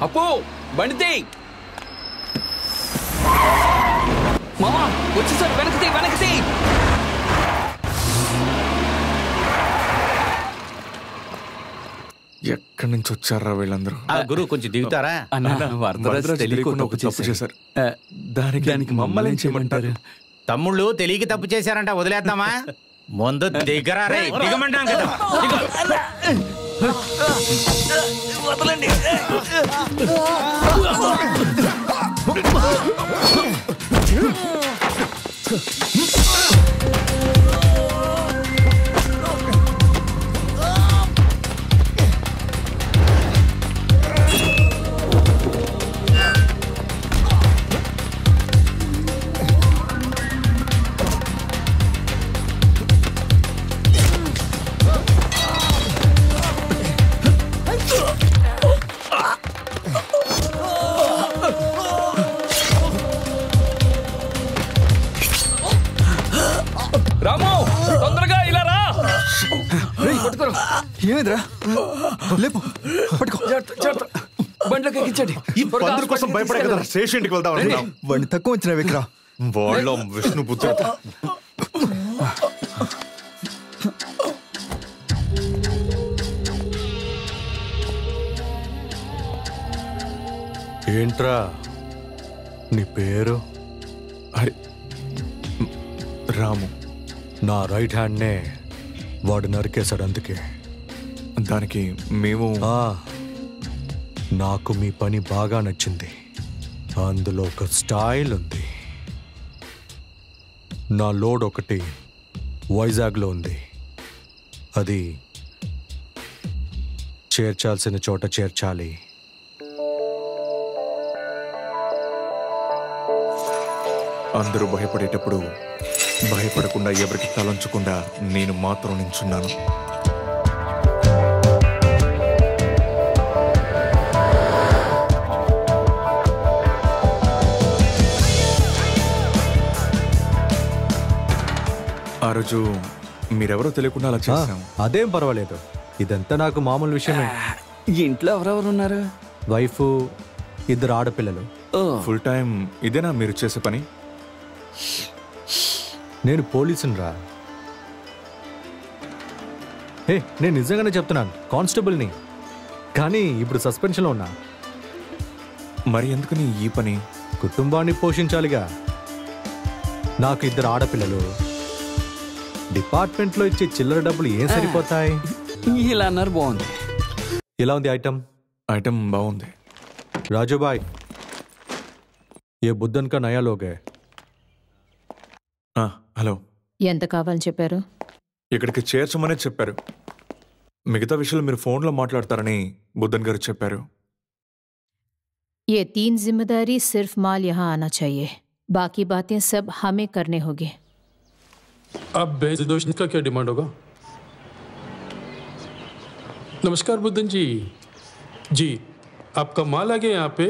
అప్పు బండితే మామా వచ్చేసారు. వెనక్కి ఎక్కడి నుంచి వచ్చారా వీళ్ళందరూ? గురు కొంచెం దిగుతారా? తప్పు చేశారు. దానికి మమ్మల్ని చేయమంటారు? తమ్ముళ్ళు తెలియక తప్పు చేశారంట, వదిలేద్దామా? ముందు దిగరా రే, దిగమంటాం కదా. వదలండి. రాము తొందరగా ఇలా రా. ఏమైందిరా? లేపు, పట్టుకో. బండ్లోకి ఎక్కించండి. కోసం భయపడే కదా స్టేషన్కి వెళ్దాం. వాడిని తక్కువ వచ్చిన విక్రా వాళ్ళ విష్ణు బుద్ధి. ఏంట్రా నీ పేరు? అరే రాము. నా రైట్ హ్యాండ్నే వాడు నరికేశాడు, అందుకే. దానికి మేము నాకు మీ పని బాగా నచ్చింది. అందులో ఒక స్టైల్ ఉంది. నా లోడ్ ఒకటి వైజాగ్లో ఉంది. అది చేర్చాల్సిన చోట చేర్చాలి. అందరూ భయపడేటప్పుడు భయపడకుండా ఎవరికి తలంచకుండా నేను మాత్రం నించున్నాను. ఆ రోజు మీరెవరో తెలియకుండా అలా చేశాం. అదేం పర్వాలేదు, ఇదంతా నాకు మామూలు విషయమే. ఇంట్లో ఎవరెవరు ఉన్నారు? వైఫ్, 2 ఆడపిల్లలు. ఫుల్ టైం ఇదేనా మీరు చేసే పని? నేను పోలీసుని రా. నేను నిజంగానే చెప్తున్నాను, కానిస్టేబుల్ని. కానీ ఇప్పుడు సస్పెన్షన్లో ఉన్నా. మరి ఎందుకని ఈ పని? కుటుంబాన్ని పోషించాలిగా. నాకు 2 ఆడపిల్లలు. డిపార్ట్మెంట్లో ఇచ్చే చిల్లర డబ్బులు ఏం సరిపోతాయి? ఇలా అన్నారు, బాగుంది. ఎలా ఉంది ఐటమ్? ఐటమ్ బాగుంది. రాజుబాయ్, ఏ బుద్ధన్ కా నయా లోగే. హలో. ఎంత కావాలని చెప్పారు? ఇక్కడికి చేర్చమనే చెప్పారు. మిగతా విషయాలు మీరు ఫోన్లో మాట్లాడతారని బుద్ధన్ గారు చెప్పారు. ये 3 जिम्मेदारी सिर्फ माल यहाँ आना चाहिए, बाकी बातें सब हमें करने होगी. अब बेजोश का क्या डिमांड होगा? नमस्कार बुद्धन जी। जी, आपका माल आ गया यहाँ पे,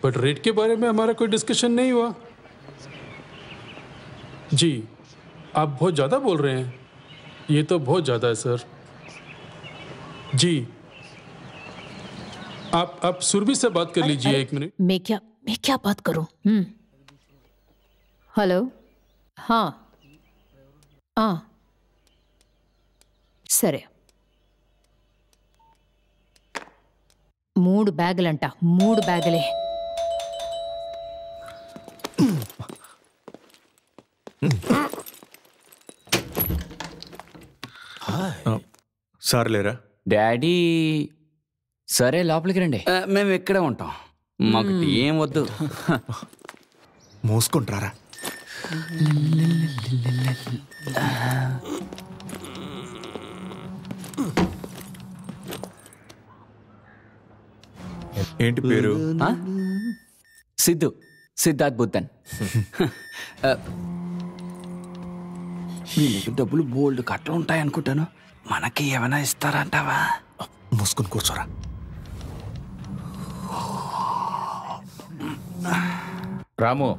बट रेट के बारे में हमारा कोई डिस्कशन नहीं हुआ। जी, आप बहुत ज़्यादा बोल रहे हैं, ये तो बहुत ज़्यादा है सर। जी, आप सुरभि से बात कर लीजिए। 1 मिनट। मैं क्या बात करूं? हेलो, हाँ సరే. 3 బ్యాగులంట, 3 బ్యాగులే. సార్ లేరా? డాడీ సరే లోపలికి రండి, మేము ఇక్కడే ఉంటాం, మాకు ఏం వద్దు. మోసుకుంటారా? ఏంటి పేరు? సిద్ధార్థ్ బుద్ధన్. వీళ్ళకి డబ్బులు బోల్డ్ కట్ట ఉంటాయి అనుకుంటాను, మనకి ఏమైనా ఇస్తారంటావా? మూసుకొని కూర్చోరా. రాము,